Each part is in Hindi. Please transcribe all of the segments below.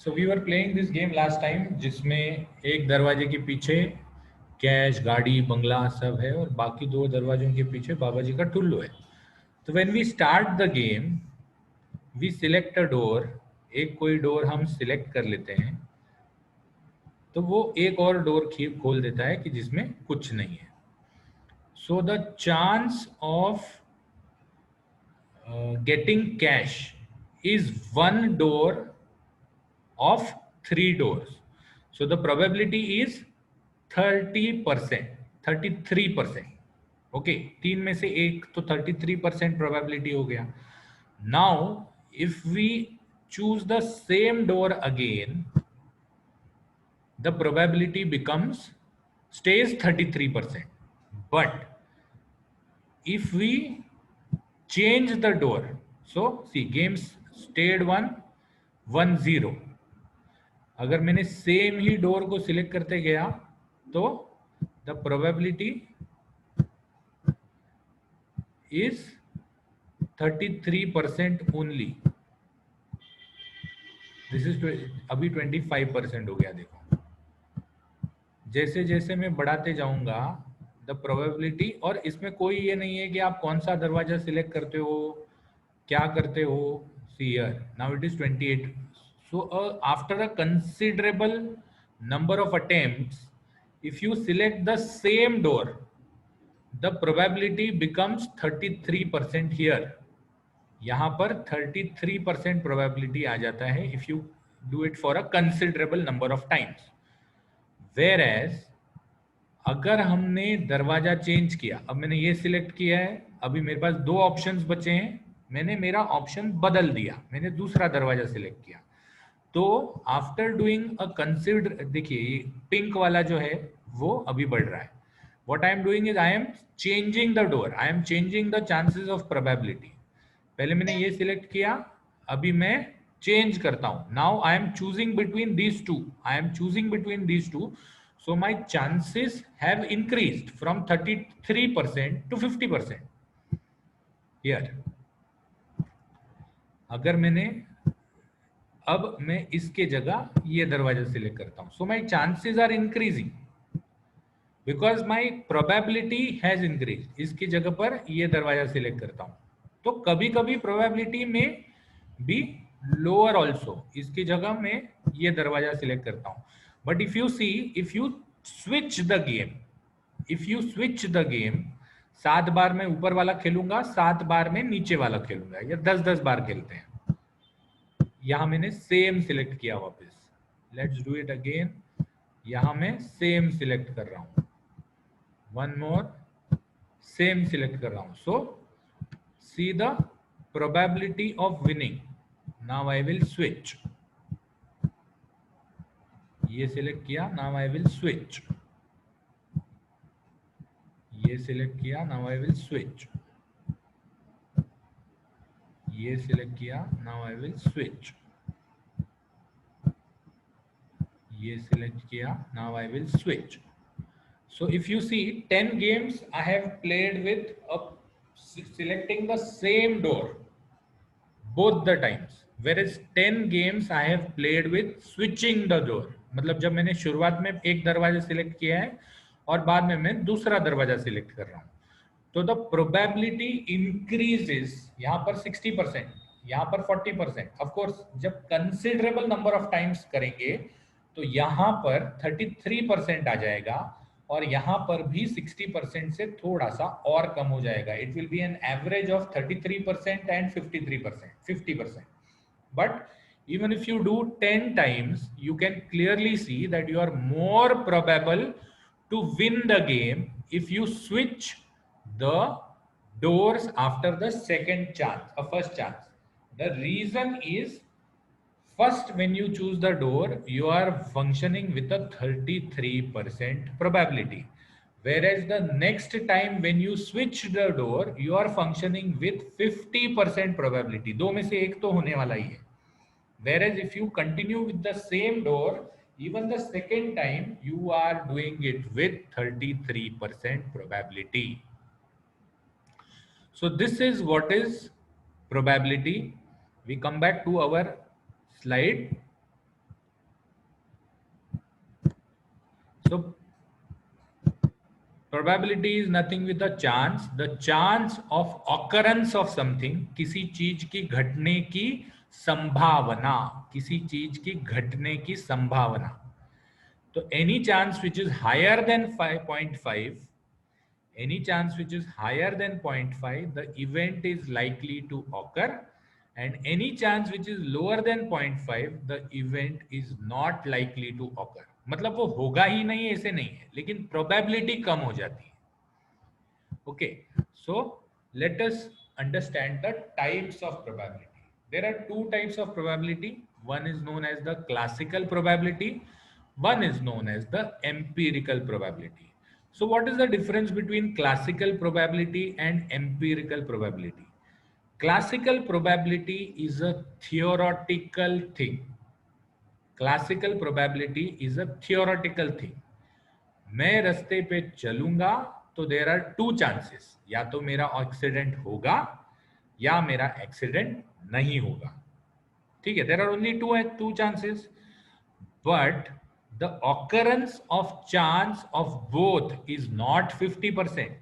So we were playing this game last time जिसमें एक दरवाजे के पीछे कैश, गाड़ी, बंगला सब है और बाकी दो दरवाजों के पीछे बाबा जी का टुल्लू है. तो when we start the game we select a door. एक कोई डोर हम सिलेक्ट कर लेते हैं तो वो एक और डोर खोल देता है कि जिसमें कुछ नहीं है. So the chance of getting cash is one door of three doors. So the probability is 30%, 33%. Okay, तीन में से एक तो 33% प्रोबेबिलिटी हो गया. Now if we choose the same door again the probability becomes stays 33%. But if we change the door, so see games stayed 1-1-0. अगर मैंने सेम ही डोर को सिलेक्ट करते गया तो the probability is 33% only. This is अभी 25% हो गया. देखो जैसे जैसे मैं बढ़ाते जाऊंगा द प्रोबेबिलिटी, और इसमें कोई ये नहीं है कि आप कौन सा दरवाजा सिलेक्ट करते हो, क्या करते हो. See here now it is 28. So after a considerable number of attempts if you select the same door the probability becomes 33% here. यहां पर 33% प्रोबेबिलिटी आ जाता है if you do it for a considerable number of times. Whereas अगर हमने दरवाजा चेंज किया, अब मैंने ये सिलेक्ट किया है, अभी मेरे पास दो ऑप्शंस बचे हैं, मैंने मेरा ऑप्शन बदल दिया, मैंने दूसरा दरवाजा सिलेक्ट किया, तो आफ्टर डूइंग अ कंसिडर, देखिए पिंक वाला जो है वो अभी बढ़ रहा है. What I am doing is I am changing the door, I am changing the chances of probability. पहले मैंने ये सिलेक्ट किया, अभी मैं चेंज करता हूं. Now I am choosing between these two, I am choosing between these two. So my chances have increased from 33% to 50% here. अगर मैंने अब मैं इसके जगह ये दरवाजा सिलेक्ट करता हूं, so my chances are increasing because my probability has increased. इसकी जगह पर ये दरवाजा सिलेक्ट करता हूं तो कभी कभी प्रोबेबिलिटी में बी लोअर ऑल्सो. इसकी जगह मैं ये दरवाजा सिलेक्ट करता हूं. But if you see, if you switch the game, if you switch the game, 7 बार मैं ऊपर वाला खेलूंगा, 7 बार मैं नीचे वाला खेलूंगा, या 10-10 बार खेलते हैं. यहां मैंने सेम सिलेक्ट किया वापस. Let's do it again. यहां मैं सेम सिलेक्ट कर रहा हूं, वन मोर, सेम सिलेक्ट कर रहा हूं. So see the probability of winning. Now I will switch. ये सिलेक्ट किया, नाउ आई विल स्विच. ये सिलेक्ट किया, नाउ आई विल स्विच. ये सिलेक्ट किया, नाउ आई विल स्विच. ये सिलेक्ट किया, now I will switch. So if you see 10 games I have played with selecting the same door both the times, whereas 10 games I have played with switching the door. मतलब जब मैंने शुरुआत में एक दरवाजा सिलेक्ट किया है और बाद में मैं दूसरा दरवाजा सिलेक्ट कर रहा हूं, तो द प्रोबेबिलिटी इंक्रीजेस. यहाँ पर 60%, यहाँ पर 40%. ऑफकोर्स जब कंसिडरेबल नंबर ऑफ टाइम्स करेंगे तो यहाँ पर 33% आ जाएगा और यहाँ पर भी 60% से थोड़ा सा और कम हो जाएगा. It will be an average of 33% and 53%, 50%. But even if you do 10 times, you can clearly see that you are more probable to win the game if you switch the doors after the second chance or first chance. The reason is, first when you choose the door you are functioning with a 33% probability, whereas the next time when you switch the door you are functioning with 50% probability. दो में से एक तो होने वाला ही है. Whereas if you continue with the same door, even the second time you are doing it with 33% probability. So this is what is probability. We come back to our slide. So probability is nothing with the chance of occurrence of something, किसी चीज की घटने की संभावना, किसी चीज की घटने की संभावना. तो any chance which is higher than 5.5, any chance which is higher than 0.5, the event is likely to occur, and any chance which is lower than 0.5, the event is not likely to occur. मतलब वो होगा ही नहीं ऐसे नहीं है, लेकिन probability कम हो जाती है. Okay, so let us understand the types of probability. There are two types of probability. One is known as the classical probability, one is known as the empirical probability. So what is the difference between classical probability and empirical probability? Classical probability is a theoretical thing. Classical probability is a theoretical thing. मैं रास्ते पे चलूंगा तो देर आर टू चांसेस, या तो मेरा एक्सीडेंट होगा या मेरा एक्सीडेंट नहीं होगा. ठीक है, there are only two chances, but the occurrence of chance of both is not 50%,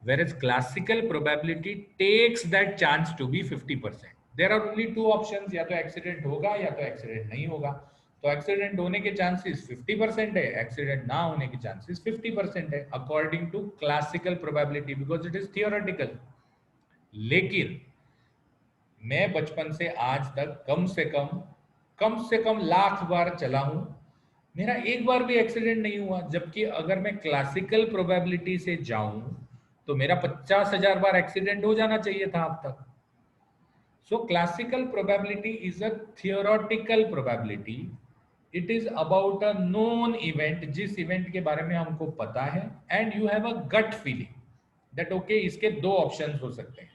whereas classical probability takes that chance to be 50%. There are only two options, या तो एक्सीडेंट होगा या तो एक्सीडेंट नहीं होगा. तो एक्सीडेंट होने के चांसेस 50% है, एक्सीडेंट ना होने के चांसेस 50% है, according to classical probability, because it is theoretical. लेकिन मैं बचपन से आज तक कम से कम लाख बार चला हूं, मेरा एक बार भी एक्सीडेंट नहीं हुआ. जबकि अगर मैं क्लासिकल प्रोबेबिलिटी से जाऊं तो मेरा 50,000 बार एक्सीडेंट हो जाना चाहिए था अब तक. So classical probability is a theoretical probability. It is about a known event, जिस इवेंट के बारे में हमको पता है, and you have a gut feeling that okay इसके दो ऑप्शंस हो सकते हैं.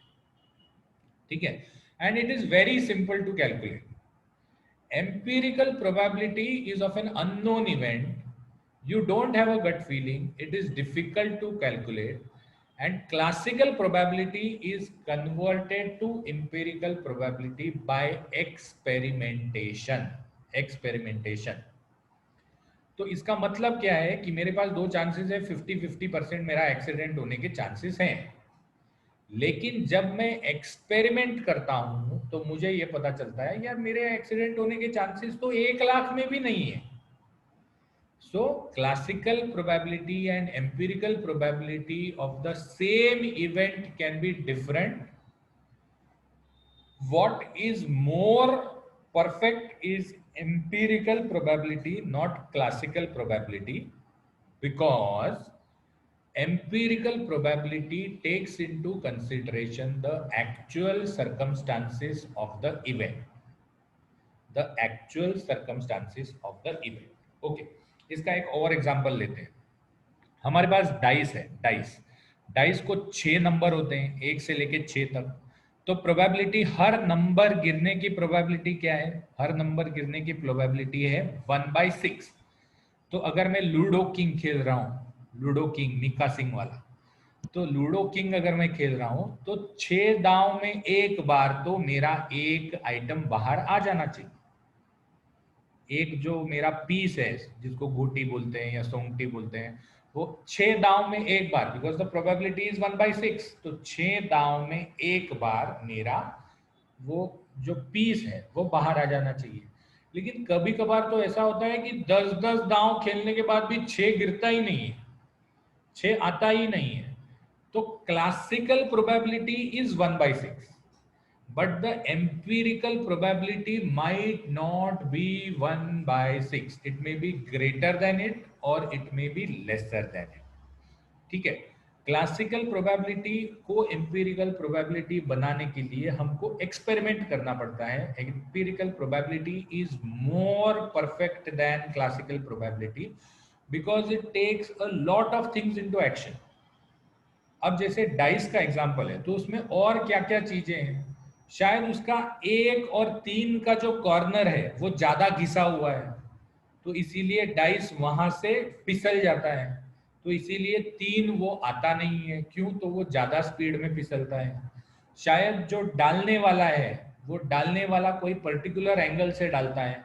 ठीक है, and it is very simple to calculate. Empirical probability is of an unknown event. You don't have a gut feeling. It is difficult to calculate. And classical probability is converted to empirical probability by experimentation. Experimentation. तो इसका मतलब क्या है कि मेरे पास दो चांसेस है, 50-50% मेरा एक्सीडेंट होने के चांसेस हैं. लेकिन जब मैं एक्सपेरिमेंट करता हूं तो मुझे यह पता चलता है यार मेरे एक्सीडेंट होने के चांसेस तो 1,00,000 में भी नहीं है. सो classical probability and empirical probability of the same event can be different. What is more perfect is empirical probability, not classical probability, because empirical probability takes into consideration the actual circumstances of the event. The actual circumstances of the event. Okay, इसका एक और एग्जांपल लेते हैं. हमारे पास डाइस है. डाइस को 6 नंबर होते हैं, 1 से लेके 6 तक. तो प्रोबेबिलिटी, हर नंबर गिरने की प्रोबेबिलिटी क्या है? हर नंबर गिरने की प्रोबेबिलिटी है 1/6. तो अगर मैं लूडो किंग खेल रहा हूं, लूडो किंग मिका सिंह वाला, तो लूडो किंग अगर मैं खेल रहा हूं तो 6 दांव में एक बार तो मेरा एक आइटम बाहर आ जाना चाहिए. एक जो मेरा पीस है जिसको गोटी बोलते हैं या सोंगटी बोलते हैं, वो 6 दांव में एक बार, बिकॉज द प्रोबेबिलिटी इज 1/6, तो 6 दांव में एक बार मेरा वो जो पीस है वो बाहर आ जाना चाहिए. लेकिन कभी कभार तो ऐसा होता है कि 10-10 दांव खेलने के बाद भी 6 गिरता ही नहीं है, 6 आता ही नहीं है. तो classical probability is 1/6, but the empirical probability might not be 1/6. It may be greater than it or it may be lesser than it. ठीक है, क्लासिकल प्रोबेबिलिटी को एम्पिरिकल प्रोबेबिलिटी बनाने के लिए हमको एक्सपेरिमेंट करना पड़ता है. Empirical probability is more perfect than classical probability because it takes a lot of things into action. अब जैसे डाइस का एग्जांपल है तो उसमें और क्या क्या चीजें हैं. शायद उसका 1 और 3 का जो कॉर्नर है वो ज्यादा घिसा हुआ है, तो इसीलिए डाइस वहां से फिसल जाता है. तो इसीलिए 3 वो आता नहीं है. क्यों? तो वो ज्यादा स्पीड में फिसलता है. शायद जो डालने वाला है वो डालने वाला कोई पर्टिकुलर एंगल से डालता है.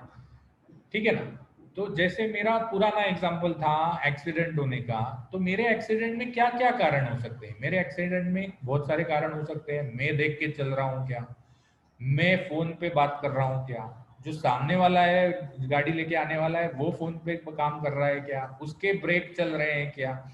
ठीक है ना. तो जैसे मेरा पुराना एग्जांपल था एक्सीडेंट होने का, तो मेरे एक्सीडेंट में क्या क्या कारण हो सकते हैं? मेरे एक्सीडेंट में बहुत सारे कारण हो सकते हैं। मैं देख के चल रहा हूँ क्या, मैं फोन पे बात कर रहा हूँ क्या, जो सामने वाला है गाड़ी लेके आने वाला है वो फोन पे काम कर रहा है क्या, उसके ब्रेक चल रहे हैं क्या,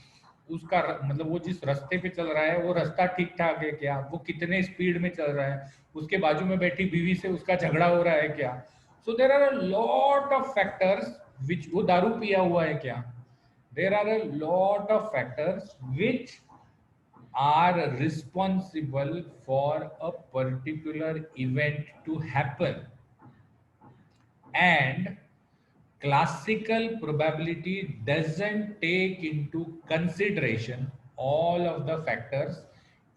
उसका मतलब वो जिस रास्ते पे चल रहा है वो रास्ता ठीक ठाक है क्या, वो कितने स्पीड में चल रहा है, उसके बाजू में बैठी बीवी से उसका झगड़ा हो रहा है क्या। So there are a lot of factors which, वो दारू पिया हुआ है क्या, there are a lot of factors which are responsible for a particular event to happen, and classical probability doesn't take into consideration all of the factors.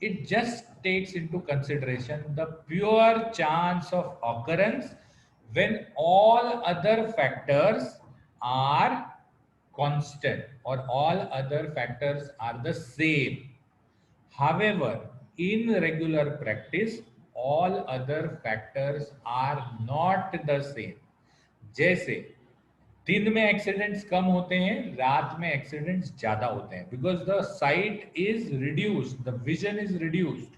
It just takes into consideration the pure chance of occurrence when all other factors are constant or all other factors are the same. However, in regular practice, all other factors are not the same. जैसे दिन में एक्सीडेंट्स कम होते हैं, रात में एक्सीडेंट्स ज्यादा होते हैं, because the sight is reduced, the vision is reduced.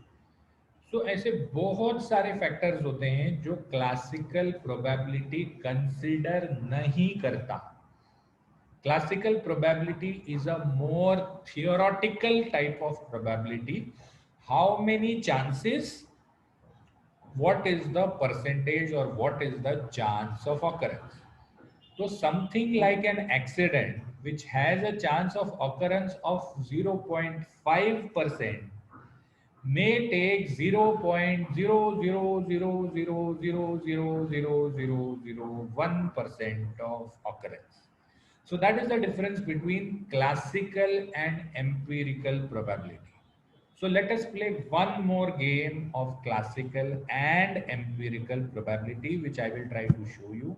So ऐसे बहुत सारे फैक्टर्स होते हैं जो क्लासिकल प्रोबेबिलिटी कंसिडर नहीं करता। Classical probability is a more theoretical type of probability. How many chances, what is the percentage or what is the chance of occurrence? So something like an accident which has a chance of occurrence of 0.5% may take 0.00000000001% of occurrence. So that is the difference between classical and empirical probability. So let us play one more game of classical and empirical probability, which I will try to show you.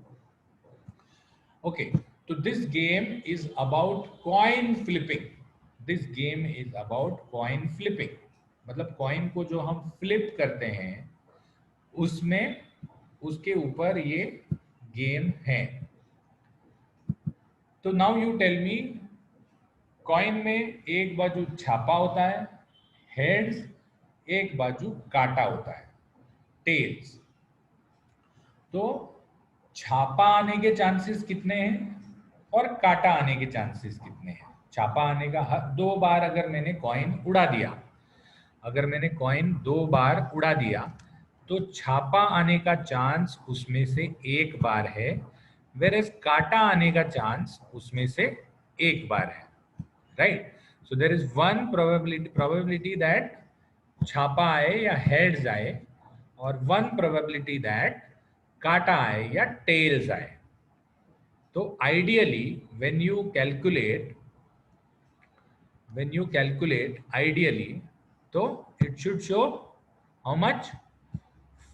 Okay, so this game is about coin flipping. This game is about coin flipping. मतलब कॉइन को जो हम फ्लिप करते हैं उसमें, उसके ऊपर ये गेम है। तो now you tell me, coin में एक बाजू छापा होता है, हेड्स, एक बाजू काटा होता है, टेल्स। तो छापा आने के चांसेस कितने हैं और काटा आने के चांसेस कितने हैं? छापा आने का दो बार अगर मैंने कॉइन उड़ा दिया, अगर मैंने कॉइन दो बार उड़ा दिया तो छापा आने का चांस उसमें से एक बार है, वेरएज काटा आने का चांस उसमें से एक बार है, right? So there is one probability that छापा आए या हेड्स आए, और वन प्रोबेबिलिटी दैट काटा आए या टेल्स आए। तो ideally when you calculate ideally, तो it should show how much,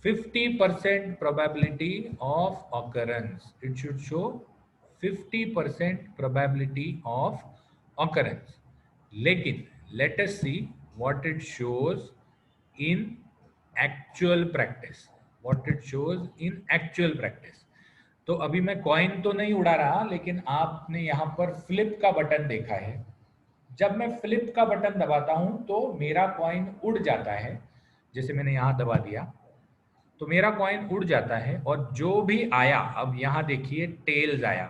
50% probability of occurrence. It should show 50% probability of occurrence. लेकिन let us see what it shows in actual practice. What it shows in actual practice. तो अभी मैं कॉइन तो नहीं उड़ा रहा, लेकिन आपने यहाँ पर फ्लिप का बटन देखा है। जब मैं फ्लिप का बटन दबाता हूं तो मेरा कॉइन उड़ जाता है। जैसे मैंने यहाँ दबा दिया तो मेरा कॉइन उड़ जाता है, और जो भी आया, अब यहाँ देखिए टेल्स आया,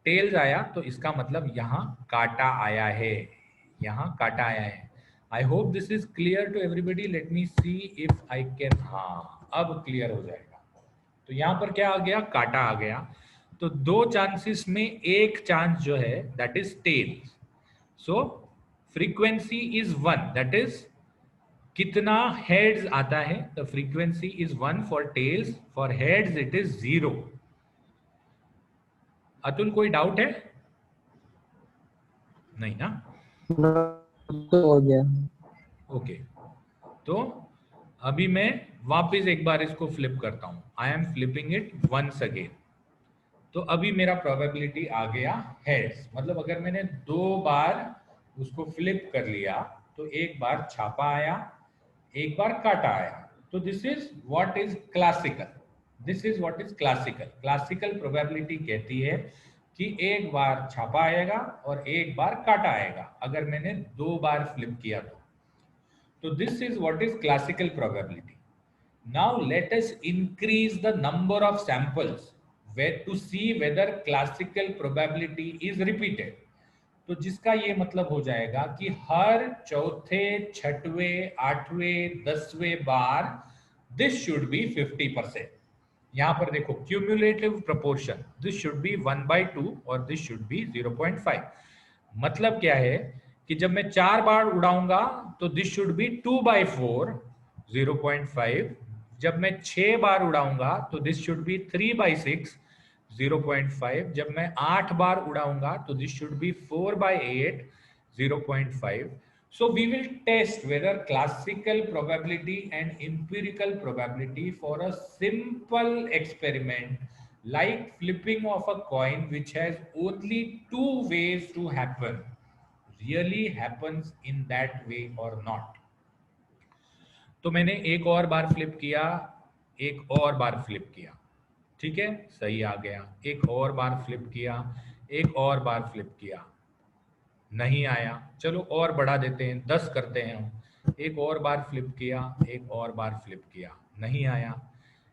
टेल्स आया तो इसका मतलब यहाँ काटा आया है, यहाँ काटा आया है। I hope this is clear to everybody. Let me see if I can, हाँ अब क्लियर हो जाएगा। तो यहाँ पर क्या आ गया, काटा आ गया। तो दो चांसेस में एक चांस जो है that is tails. So frequency is one, that is कितना हेड्स आता है, the frequency is 1 for tails, for heads it is 0। Atul कोई डाउट है? नहीं ना? तो हो गया। ओके, तो अभी मैं वापस एक बार इसको फ्लिप करता हूं। I am flipping it once again. तो अभी मेरा प्रोबेबिलिटी आ गया हेड्स, मतलब अगर मैंने दो बार उसको फ्लिप कर लिया तो एक बार छापा आया, एक बार काटा आया। तो this is what is classical, this is what is classical. Classical probability कहती है कि एक बार छापा आएगा और एक बार काटा आएगा अगर मैंने 2 बार फ्लिप किया तो this is what is classical probability. Now let us increase the number of samples where to see whether classical probability is repeated. तो जिसका ये मतलब हो जाएगा कि हर चौथे, छठवें, आठवें, 10वें बार दिस शुड बी 50%. यहां पर देखो cumulative proportion, this should be 1/2 और दिस शुड बी 0.5. मतलब क्या है कि जब मैं 4 बार उड़ाऊंगा तो दिस शुड बी 2/4 0.5. जब मैं 6 बार उड़ाऊंगा तो दिस शुड बी 3/6 0.5. जब मैं 8 बार उड़ाऊंगा तो this should be 4/8 0.5. So we will test whether classical probability and empirical probability for a simple experiment like flipping of a coin which has only 2 ways to happen really happens in that way or not. तो मैंने एक और बार फ्लिप किया, एक और बार फ्लिप किया, ठीक है, सही आ गया. एक और बार फ्लिप किया, एक और बार फ्लिप किया, नहीं आया. चलो और बढ़ा देते हैं, 10 करते हैं हम. एक और बार फ्लिप किया, एक और बार फ्लिप किया, नहीं आया.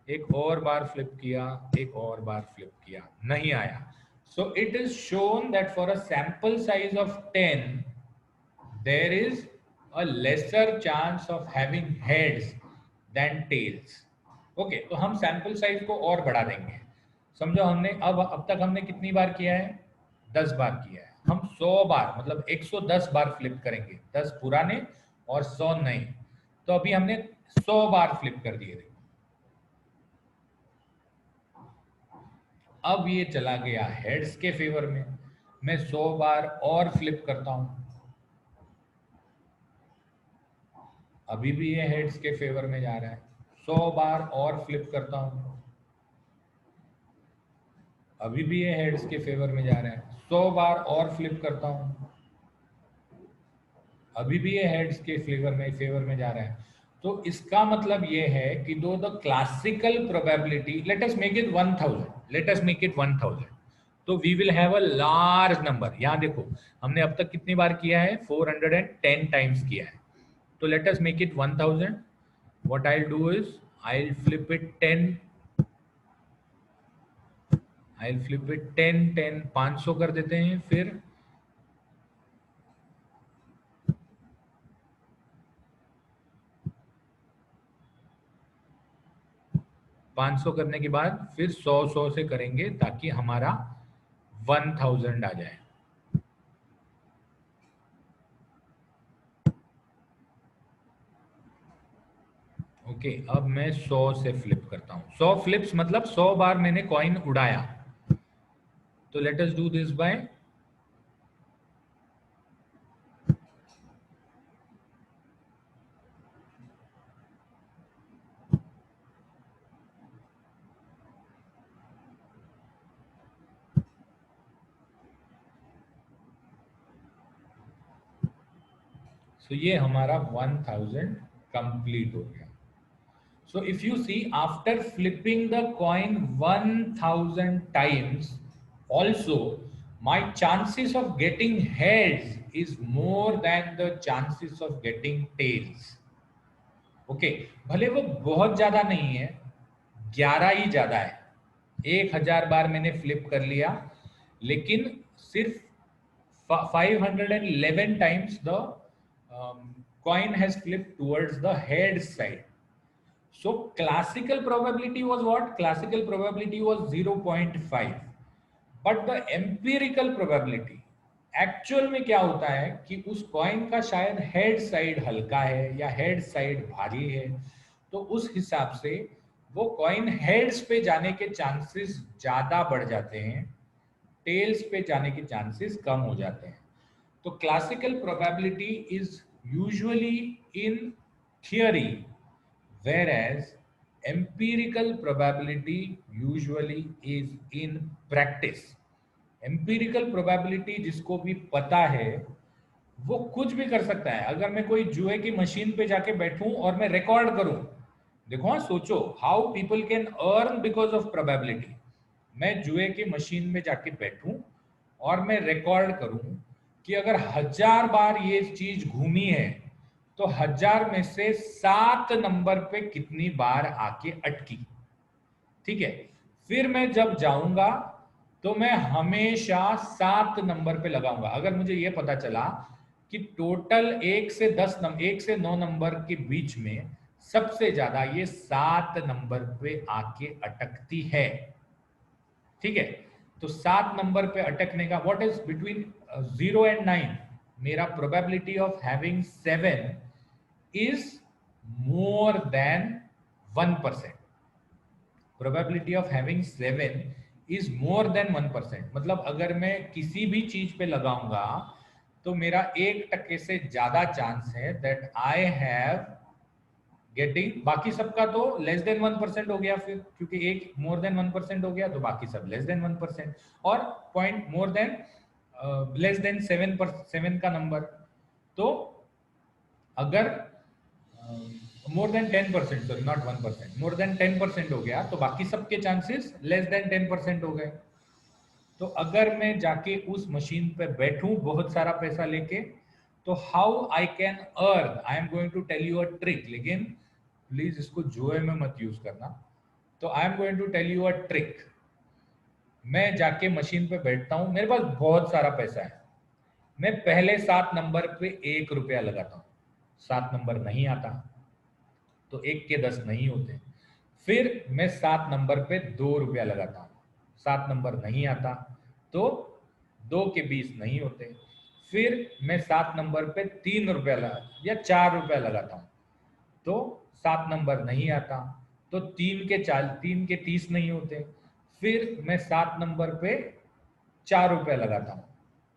एक और बार फ्लिप किया, एक और बार फ्लिप किया, नहीं आया. So it is shown that for a sample size of 10 there is a lesser chance of having heads than tails. Okay, तो हम सैंपल साइज को और बढ़ा देंगे. समझो हमने अब तक हमने कितनी बार किया है? 10 बार किया है. हम 100 बार मतलब 110 बार फ्लिप करेंगे, 10 पुराने और 100 नए. तो अभी हमने 100 बार फ्लिप कर दिए. अब ये चला गया हेड्स के फेवर में. मैं 100 बार और फ्लिप करता हूं, अभी भी ये हेड्स के फेवर में जा रहा है. 100 बार और फ्लिप करता हूं, अभी भी ये हेड्स के फेवर में जा रहा है. 100 बार और फ्लिप करता हूं, अभी भी ये हेड्स के फेवर में जा रहा है. तो इसका मतलब ये है कि दो the classical probability, let us make it 1000, let us make it 1000, तो we will have a large number. यहां देखो हमने अब तक कितनी बार किया है? 410 टाइम्स किया है. तो late us make it 1000. What I will do is I will flip it 10, I will flip it 10 10, 500 कर देते हैं. फिर 500 करने के बाद फिर 100 से करेंगे ताकि हमारा 1000 आ जाए. ओके, अब मैं 100 से फ्लिप करता हूं. 100 फ्लिप्स मतलब 100 बार मैंने कॉइन उड़ाया. तो let us do this by तो ये हमारा 1000 कंप्लीट हो गया. So if you see, after flipping the coin 1000 times, also my chances of getting heads is more than the chances of getting tails. Okay, भले वो बहुत ज्यादा नहीं है, 11 ही ज्यादा है. 1000 बार मैंने फ्लिप कर लिया, लेकिन सिर्फ 511 times the coin has flipped towards the head side. So classical probability was what? Classical probability was 0.5. But the empirical probability, actual में क्या होता है कि उस कॉइन का शायद हेड साइड हल्का है या हेड साइड भारी है, तो उस हिसाब से वो कॉइन हेड्स पे जाने के चांसेस ज्यादा बढ़ जाते हैं, टेल्स पे जाने के चांसेस कम हो जाते हैं. तो classical probability is usually in theory, whereas empirical probability usually is in practice. empirical probability जिसको भी पता है वो कुछ भी कर सकता है. अगर मैं कोई जुए की मशीन पे जाके बैठूं और मैं रिकॉर्ड करूं, देखो हाँ, सोचो how people can earn because of probability. मैं जुए की मशीन में जाके बैठूं और मैं रिकॉर्ड करूं कि अगर 1000 बार ये चीज घूमी है तो 1000 में से 7 नंबर पे कितनी बार आके अटकी। ठीक है, फिर मैं जब जाऊंगा तो मैं हमेशा 7 नंबर पे लगाऊंगा। अगर मुझे ये पता चला कि टोटल 1 से 10 नंबर 1 से 9 नंबर के बीच में सबसे ज्यादा ये 7 नंबर पे आके अटकती है, ठीक है, तो 7 नंबर पे अटकने का व्हाट इज बिटवीन 0 एंड 9, मेरा probability of having 7 is more than 1%। Probability of having 7 is more than 1%। मतलब अगर मैं किसी भी चीज पे लगाऊंगा तो मेरा 1% से ज्यादा चांस है दैट आई हैव गेटिंग, बाकी सबका तो लेस देन 1% हो गया फिर, क्योंकि एक मोर देन 1% हो गया तो बाकी सब लेस देन 1%, और point more than less than 7 का नंबर, तो अगर मोर than 10%, sorry not 1%, more than 10% हो गया तो बाकी सबके चांसेस लेस देन 10% हो गए। तो अगर मैं जाके उस मशीन पे बैठूं बहुत सारा पैसा लेके, तो how I can earn, I am going to tell you a trick, लेकिन प्लीज इसको जुए में मत यूज करना। तो I am going to tell you a trick. मैं जाके मशीन पे बैठता हूं, मेरे पास बहुत सारा पैसा है, मैं पहले 7 नंबर पे 1 रुपया लगाता हूं, 7 नंबर नहीं आता तो 1 के 10 नहीं होते, फिर मैं 7 नंबर पे 2 रुपया लगाता हूँ, 7 नंबर नहीं आता तो 2 के 20 नहीं होते, फिर मैं 7 नंबर पे 3 रुपया या 4 रुपया लगाता हूँ तो 7 नंबर नहीं आता तो 3 के 30 नहीं होते, फिर मैं 7 नंबर पे 4 रुपया लगाता हूँ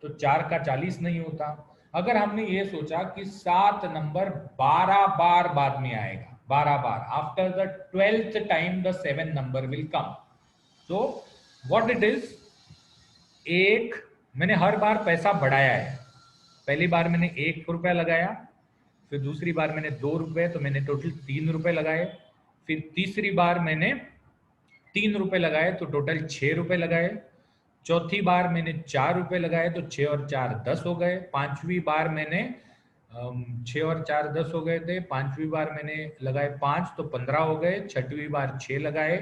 तो 4 का 40 नहीं होता। अगर हमने ये सोचा कि 7 नंबर 12 बार बाद में आएगा, 12 बार, after the 12th time the 7 number will come, तो व्हाट इट इज, एक मैंने हर बार पैसा बढ़ाया है। पहली बार मैंने 1 रुपया लगाया, फिर दूसरी बार मैंने 2 रुपए, तो मैंने टोटल 3 रुपए लगाए, फिर तीसरी बार मैंने 3 रुपए लगाए तो टोटल 6 रुपए लगाए, चौथी बार मैंने 4 रुपए लगाए तो 6 और 4 10 हो गए, पांचवी बार मैंने 6 और 4 10 हो गए थे, पांचवी बार मैंने लगाए 5 तो 15 हो गए, छठवीं बार 6 लगाए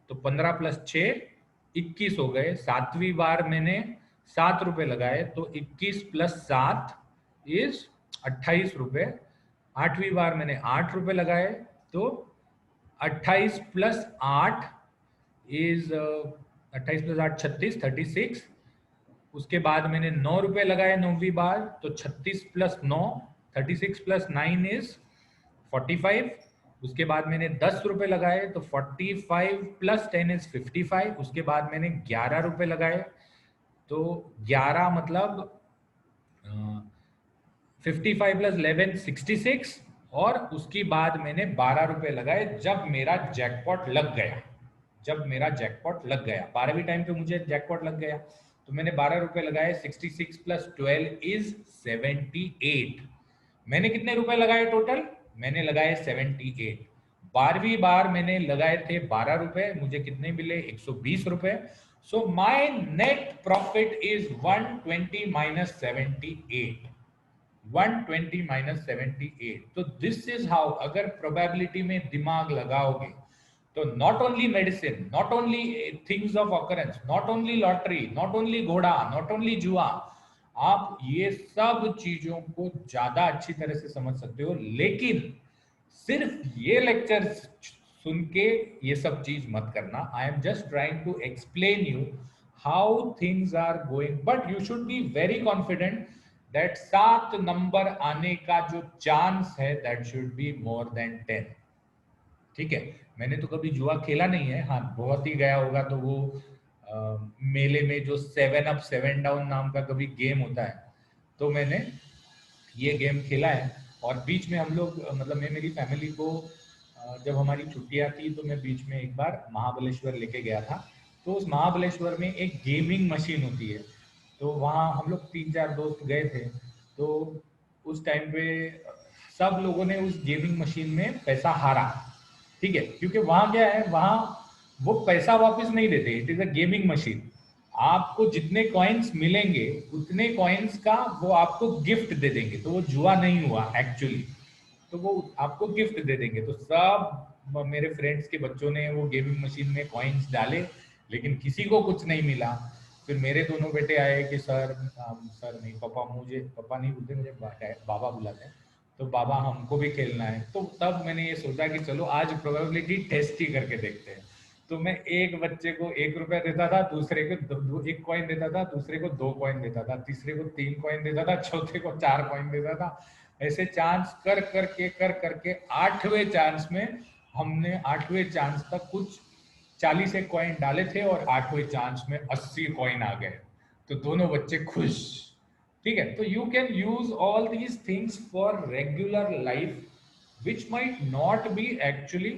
तो 15 प्लस 6 21 हो गए, सातवीं बार मैंने 7 रुपए लगाए तो 21 प्लस 7 इज 28 रुपए, आठवीं बार मैंने 8 रुपए लगाए तो 28 प्लस 8 इज 28 प्लस 8 36, 36, उसके बाद मैंने 9 रुपए लगाए नौवीं बार तो 36 प्लस 9 36 प्लस 9 इज 45, उसके बाद मैंने 10 रुपए लगाए तो 45 प्लस 10 इज 55, उसके बाद मैंने 11 रुपए लगाए तो 11 मतलब 55 प्लस 11 66, और उसके बाद मैंने 12 रुपए लगाए जब मेरा जैकपॉट लग गया, जब मेरा जैकपॉट लग गया 12वीं टाइम पे मुझे जैकपॉट लग गया तो मैंने 12 रुपए लगाए, 66 प्लस 12 इज 78। मैंने कितने रुपए लगाए टोटल, मैंने लगाए 78। 12वीं बार मैंने लगाए थे 12 रुपए, मुझे कितने मिले 120 रुपए, so my net profit is 120 minus 78, 120 minus 78। तो दिस इज हाउ, अगर प्रोबेबिलिटी में दिमाग लगाओगे तो not only medicine, not only things of occurrence, not only lottery, not only घोड़ा, नॉट ओनली जुआ, आप ये सब चीजों को ज्यादा अच्छी तरह से समझ सकते हो। लेकिन सिर्फ ये लेक्चर सुन के ये सब चीज मत करना, I am just trying to explain you how things are going, but you should be very confident that 7 number आने का जो चांस है that should be more than 10। ठीक है, मैंने तो कभी जुआ खेला नहीं है, हाँ बहुत ही गया होगा तो वो मेले में जो 7 अप 7 डाउन नाम का कभी गेम होता है तो मैंने ये गेम खेला है। और बीच में हम लोग मतलब मैं मेरी फैमिली को जब हमारी छुट्टियां थी तो मैं बीच में एक बार महाबलेश्वर लेके गया था, तो उस महाबलेश्वर में एक गेमिंग मशीन होती है, तो वहाँ हम लोग 3-4 दोस्त गए थे, तो उस टाइम पे सब लोगों ने उस गेमिंग मशीन में पैसा हारा। ठीक है, क्योंकि वहां क्या है, वहां वो पैसा वापस नहीं देते, it is a gaming machine, आपको जितने कॉइन्स मिलेंगे उतने कॉइन्स का वो आपको गिफ्ट दे देंगे, तो वो जुआ नहीं हुआ एक्चुअली, तो वो आपको गिफ्ट दे देंगे। तो सब मेरे फ्रेंड्स के बच्चों ने वो गेमिंग मशीन में कॉइन्स डाले, लेकिन किसी को कुछ नहीं मिला। फिर मेरे दोनों बेटे आए कि सर, सर नहीं पापा, मुझे पापा नहीं बोलते, मुझे बाबा बुलाते हैं, तो बाबा हमको भी खेलना है। तो तब मैंने ये सोचा कि चलो आज प्रोबेबिलिटी टेस्ट ही करके देखते हैं। तो मैं एक बच्चे को 1 रुपया देता था, दूसरे को एक कॉइन देता था, दूसरे को 2 कॉइन देता था, तीसरे को 3 कॉइन देता था, चौथे को 4 कॉइन देता था। ऐसे चांस कर करके 8वें चांस में हमने 8वें चांस तक कुछ 40 एक कॉइन डाले थे और 8वें चांस में 80 कॉइन आ गए। तो दोनों बच्चे खुश। ठीक है, तो you can use all these things for regular life which might not be actually,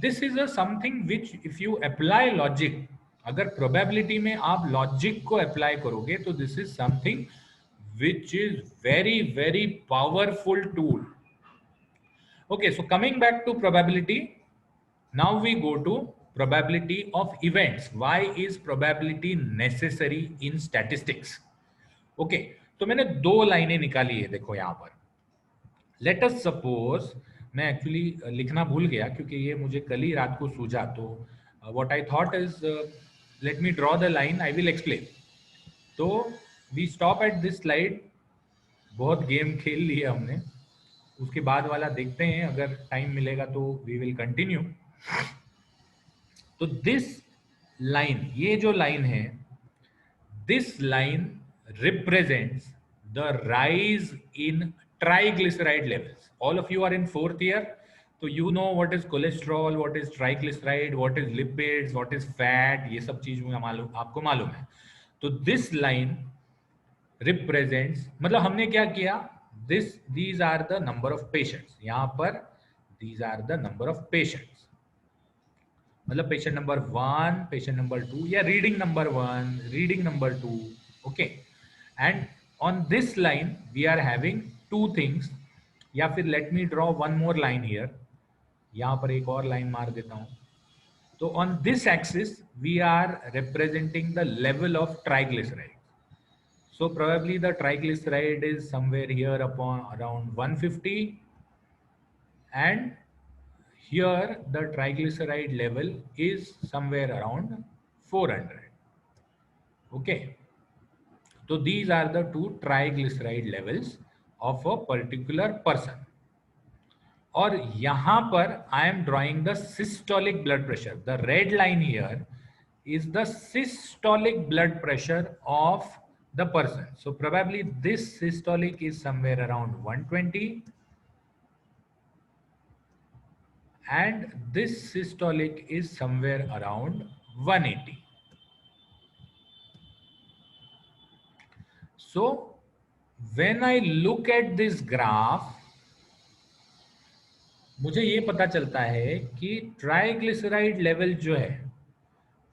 this is a something which if you apply logic, अगर probability में आप logic को apply करोगे तो this is something which is very very powerful tool. Okay, so coming back to probability, now we go to probability of events. Why is probability necessary in statistics? Okay, तो मैंने 2 लाइनें निकाली है, देखो यहां पर। लेट अस सपोज, मैं एक्चुअली लिखना भूल गया क्योंकि ये मुझे कल ही रात को सूझा, तो what I thought is, let me draw the line, I will explain. तो we stop at this slide. बहुत गेम खेल लिए हमने, उसके बाद वाला देखते हैं, अगर टाइम मिलेगा तो वी विल कंटिन्यू। तो दिस लाइन, ये जो लाइन है, this line represents the rise in triglyceride levels. All of you are in 4th year, so you know what is cholesterol, what is triglyceride, what is lipids, what is fat, ये सब चीज मुझे मालूम, आपको मालूम है। तो this line represents, मतलब हमने क्या किया, these are the number of patients, यहाँ पर these are the number of patients, मतलब पेशेंट नंबर 1, पेशेंट नंबर 2, या reading number 1, reading number 2, okay. And on this line we are having 2 things, या फिर let me draw one more line here, यहां पर एक और लाइन मार देता हूं। तो on this axis we are representing the level of triglyceride. So probably the triglyceride is somewhere here upon around 150, and here the triglyceride level is somewhere around 400. Okay, so these are the 2 triglyceride levels of a particular person. और यहां पर I am drawing the systolic blood pressure. The red line here is the systolic blood pressure of the person. So probably this systolic is somewhere around 120, and this systolic is somewhere around 180. So when I look at this graph, मुझे ये पता चलता है कि ट्राइग्लिसराइड लेवल जो है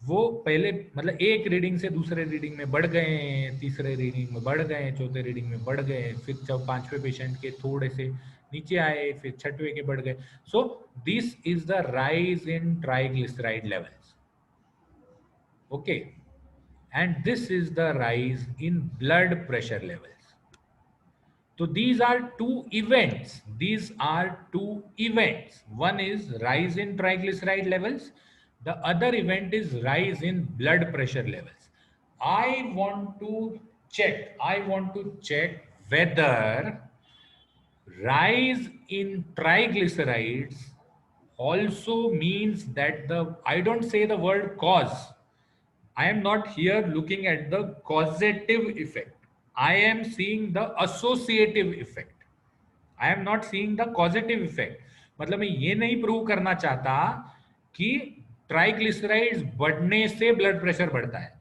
वो पहले, मतलब एक रीडिंग से दूसरे रीडिंग में बढ़ गए, तीसरे रीडिंग में बढ़ गए, चौथे रीडिंग में बढ़ गए, फिर जब 5वें पेशेंट के थोड़े से नीचे आए, फिर 6वें के बढ़ गए। So this is the rise in triglyceride levels, okay, and this is the rise in blood pressure levels. So these are 2 events. These are 2 events. One is rise in triglyceride levels. The other event is rise in blood pressure levels. I want to check whether rise in triglycerides also means that I don't say the word cause. I am not here looking at the causative effect. I am seeing the associative effect. I am not seeing the causative effect. मतलब मैं ये नहीं प्रूव करना चाहता कि ट्राइग्लिसराइड्स बढ़ने से ब्लड प्रेशर बढ़ता है।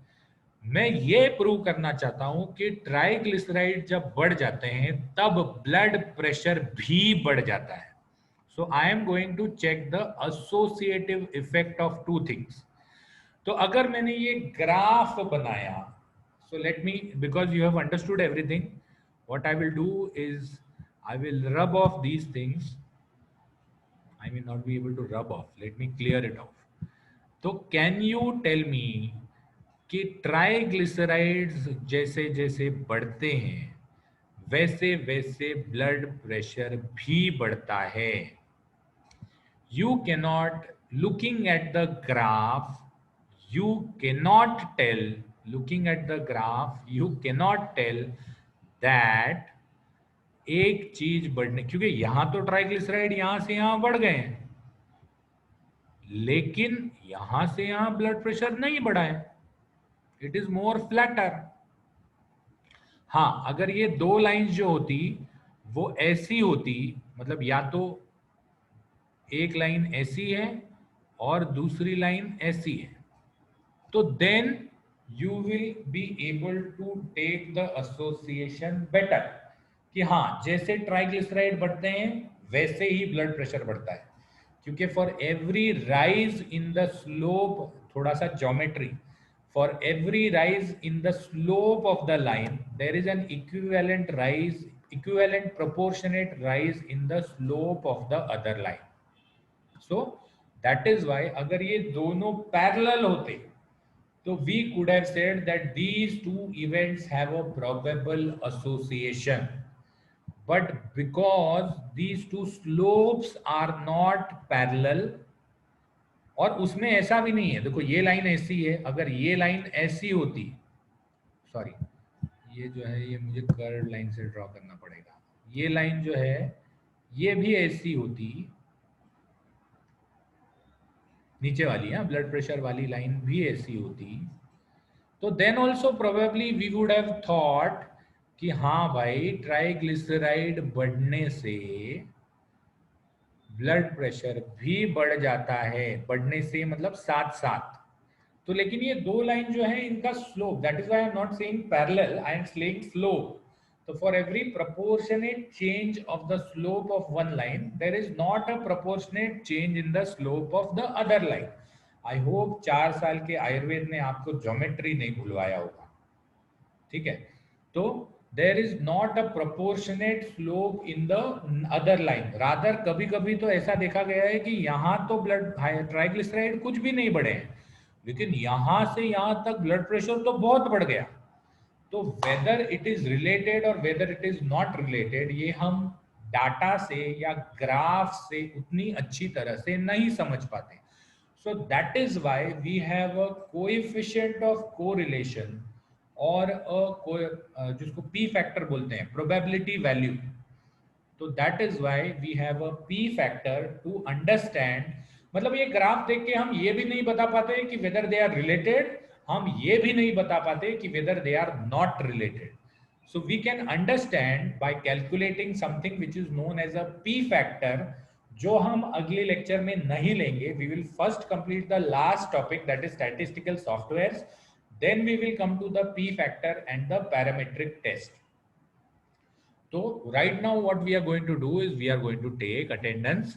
मैं ये प्रूव करना चाहता हूं कि ट्राइग्लिसराइड जब बढ़ जाते हैं तब ब्लड प्रेशर भी बढ़ जाता है। So I am going to check the associative effect of 2 things. तो अगर मैंने ये ग्राफ बनाया, so let me, because you have understood everything, what I will do is I will rub off these things. I may not be able to rub off, let me clear it off. So can you tell me कि ट्राइग्लिसराइड्स जैसे जैसे बढ़ते हैं वैसे वैसे ब्लड प्रेशर भी बढ़ता है. You cannot, looking at the graph, you cannot tell, looking at the graph, you cannot tell that एक चीज बढ़ने, क्योंकि यहां तो ट्राइग्लिसराइड यहां से यहां बढ़ गए हैं, लेकिन यहां से यहां ब्लड प्रेशर नहीं बढ़ा है. It is more flatter. हाँ, अगर ये दो लाइंस जो होती वो ऐसी होती, मतलब या तो एक लाइन ऐसी है और दूसरी लाइन ऐसी है, तो then you will be able to take the association better कि हाँ, जैसे ट्राइग्लिसराइड बढ़ते हैं वैसे ही ब्लड प्रेशर बढ़ता है. क्योंकि for every rise in the slope, थोड़ा सा geometry, for every rise in the slope of the line there is an equivalent rise, equivalent proportionate rise in the slope of the other line. So that is why अगर ये दोनों पैरेलल होते तो we could have said that these two events have a probable association, but because these two slopes are not parallel, और उसमें ऐसा भी नहीं है, देखो ये लाइन ऐसी है, अगर ये लाइन ऐसी होती, सॉरी ये जो है ये मुझे कर्व लाइन से ड्रॉ करना पड़ेगा, ये लाइन जो है ये भी ऐसी होती, नीचे वाली है ब्लड प्रेशर वाली लाइन भी ऐसी होती, तो then also probably we would have thought कि हाँ भाई ट्राइग्लिसराइड बढ़ने से ब्लड प्रेशर भी बढ़ जाता है, बढ़ने से मतलब साथ साथ. तो लेकिन ये दो लाइन जो है इनका slope, that is why I am not saying parallel, I am saying slope. तो for every proportionate change of the slope of one line there is not a proportionate change in the slope of the other line. I hope 4 साल के आयुर्वेद ने आपको ज्योमेट्री नहीं भूलवाया होगा. ठीक है, तो there is not a proportionate slope in the other line, rather कभी कभी तो ऐसा देखा गया है कि यहाँ तो ब्लड ट्राइग्लिसराइड कुछ भी नहीं बढ़े हैं, लेकिन यहाँ से यहाँ तक ब्लड प्रेशर तो बहुत बढ़ गया. तो वेदर इट इज रिलेटेड और whether it is not related, ये हम डाटा से या ग्राफ से उतनी अच्छी तरह से नहीं समझ पाते. So that is why we have a coefficient of correlation और जिसको p factor बोलते हैं, probability value. तो that is why we have a p factor to understand. मतलब ये ग्राफ देख के हम ये भी नहीं बता पाते कि whether they are related, हम ये भी नहीं बता पाते कि whether they are not related. So we can understand by calculating something which is known as a p factor, जो हम अगले लेक्चर में नहीं लेंगे. We will first complete the last topic that is statistical softwares, then we will come to the P factor and the parametric test. तो right now what we are going to do is we are going to take attendance.